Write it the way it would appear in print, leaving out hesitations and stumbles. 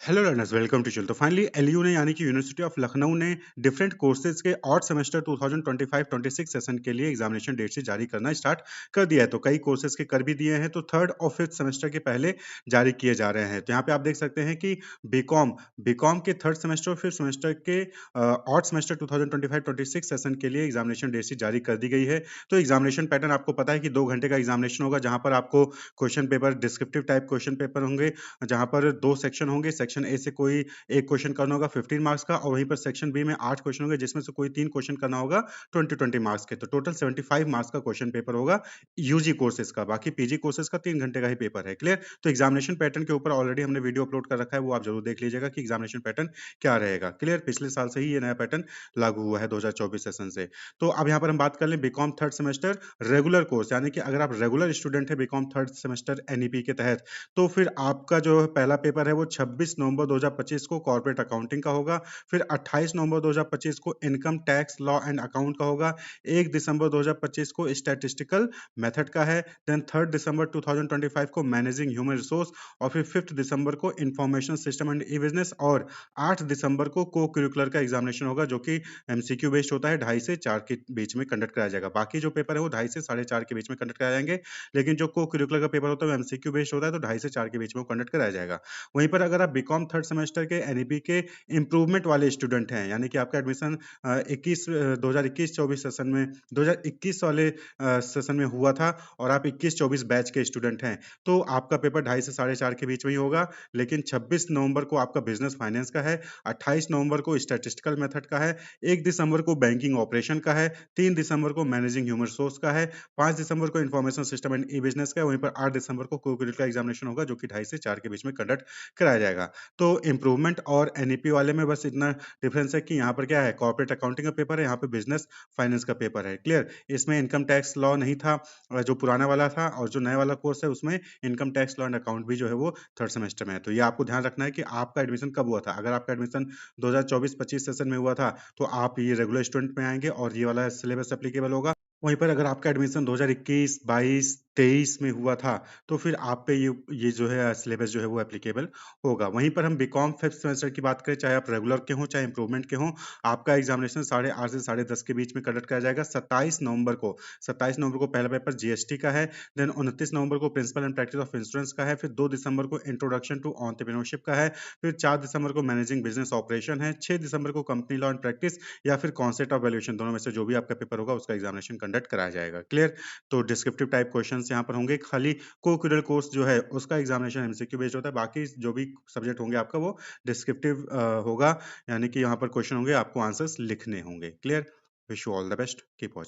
Hello learners, welcome to chill. तो finally LU ने यानी कि यूनिवर्सिटी ऑफ लखनऊ ने डिफरेंट कोर्सेज के ऑड सेमेस्टर 2025-26 सेशन के लिए एग्जामिनेशन डेट से जारी करना स्टार्ट कर दिया है। तो कई कोर्सेज के कर भी दिए हैं, तो थर्ड और फिफ्थ सेमेस्टर के पहले जारी किए जा रहे हैं। तो यहाँ पे आप देख सकते हैं कि बीकॉम बीकॉम के थर्ड सेमेस्टर और फिफ्थ सेमेस्टर के ऑड सेमेस्टर 2025-26 सेशन के लिए एग्जामिनेशन डेट से जारी कर दी गई है। तो एग्जामिनेशन पैटर्न आपको पता है कि 2 घंटे का एग्जामिनेशन होगा, जहाँ पर आपको question paper descriptive type question paper होंगे, जहाँ पर 2 सेक्शन होंगे। सेक्शन ए से कोई एक क्वेश्चन करना होगा 15 मार्क्स का, और वहीं पर सेक्शन बी में 8 क्वेश्चन होंगे, जिसमें से कोई 3 क्वेश्चन करना होगा 20-20 मार्क्स के। तो टोटल 75 मार्क्स का क्वेश्चन पेपर होगा यूजी कोर्सेज का। बाकी पीजी कोर्सेज का 3 घंटे का ही पेपर है। क्लियर? तो एग्जामिनेशन पैटर्न के ऊपर ऑलरेडी हमने वीडियो अपलोड कर रखा है, वो आप जरूर देख लीजिएगा कि एग्जामिनेशन पैटर्न क्या रहेगा। क्लियर? पिछले साल से ही ये नया पैटर्न लागू हुआ है 2024 सेशन से। तो अब यहाँ पर हम बात कर लें BCom third semester regular course, यानी कि अगर आप रेगुलर स्टूडेंट है बीकॉम थर्ड सेमेस्टर एनईपी के तहत, तो फिर आपका जो पहला पेपर है वो 26 नवंबर 2025 को कॉर्पोरेट अकाउंटिंग का होगा। फिर 28 नवंबर 2025 को income tax law and account का होगा। 1 दिसंबर 2025 को स्टैटिस्टिकल मेथड का है। देन 3 दिसंबर 2025 को मैनेजिंग ह्यूमन रिसोर्स, और फिर 5 दिसंबर को information system and E business, और 8 दिसंबर को को करिकुलर का एग्जामिनेशन होगा, जो कि एमसीक्यू बेस्ड होता है। 2:30 से 4 के बीच में कंडक्ट कराया जाएगा। बाकी जो पेपर है वो 2:30 से 4:30 के बीच में कंडक्ट कराए जाएंगे, लेकिन जो को करिकुलर का पेपर होता है वो एमसीक्यू बेस्ड होता है, तो 2:30 से 4 के बीच में कंडक्ट कराया जाएगा। वहीं पर अगर आप बीकॉम थर्ड सेमेस्टर के एनईपी के इंप्रूवमेंट वाले स्टूडेंट हैं, यानी कि आपका एडमिशन 2021-24 सेशन में 2021 वाले सेशन में हुआ था, और आप 21-24 बैच के स्टूडेंट हैं, तो आपका पेपर 2:30 से 4:30 के बीच में ही होगा। लेकिन 26 नवंबर को आपका बिजनेस फाइनेंस का है, 28 नवंबर को स्टैटिस्टिकल मेथड का है, 1 दिसंबर को बैंकिंग ऑपरेशन का है, 3 दिसंबर को मैनेजिंग ह्यूमन रिसोर्स का है, 5 दिसंबर को information system and E business का है। वहीं पर 8 दिसंबर को को-करिकुलर का एग्जामिनेशन होगा, जो कि 2:30 से 4 के बीच में कंडक्ट कराया जाएगा। तो इम्प्रूवमेंट और एनईपी वाले में बस इतना डिफरेंस है कि यहाँ पर क्या है, कॉर्पोरेट अकाउंटिंग का पेपर है, यहाँ पे बिजनेस फाइनेंस का पेपर है। क्लियर? इसमें इनकम टैक्स लॉ नहीं था, जो पुराना वाला था, और जो नया वाला कोर्स है उसमें income tax law and account भी जो है वो थर्ड सेमेस्टर में है। तो ये आपको ध्यान रखना है कि आपका एडमिशन कब हुआ था। अगर आपका एडमिशन 2024-25 सेशन में हुआ था, तो आप ये रेगुलर स्टूडेंट में आएंगे और ये वाला सिलेबस एप्लीकेबल होगा। वहीं पर अगर आपका एडमिशन 2021, 22, 23 में हुआ था, तो फिर आप पे ये जो है सिलेबस जो है वो एप्लीकेबल होगा। वहीं पर हम बीकॉम फिफ्थ सेमेस्टर की बात करें, चाहे आप रेगुलर के हों चाहे इंप्रूवमेंट के हों, आपका एग्जामिनेशन 8:30 से 10:30 के बीच में कंडक्ट किया जाएगा। 27 नवंबर को पहला पेपर जीएसटी का है। देन 29 नवंबर को principle and practice of insurance का है। फिर 2 दिसंबर को इंट्रोडक्शन टू एंटरप्रेन्योरशिप का है। फिर 4 दिसंबर को मैनेजिंग बिजनेस ऑपरेशन है। 6 दिसंबर को कंपनी लॉ एंड प्रैक्टिस, या फिर कॉन्सेप्ट ऑफ वैल्यूएशन, दोनों में से जो भी आपका पेपर होगा उसका एग्जामिनेशन कंडक्ट कराया जाएगा। क्लियर? तो डिस्क्रिप्टिव टाइप क्वेश्चंस यहाँ पर होंगे। खाली को-करिकुलर कोर्स जो है उसका एग्जामिनेशन एमसीक्यू बेस्ड होता है। बाकी जो भी सब्जेक्ट होंगे आपका वो डिस्क्रिप्टिव होगा, यानी कि यहाँ पर क्वेश्चन होंगे, आपको आंसर्स लिखने होंगे। Clear? Wish you all the best, keep watching.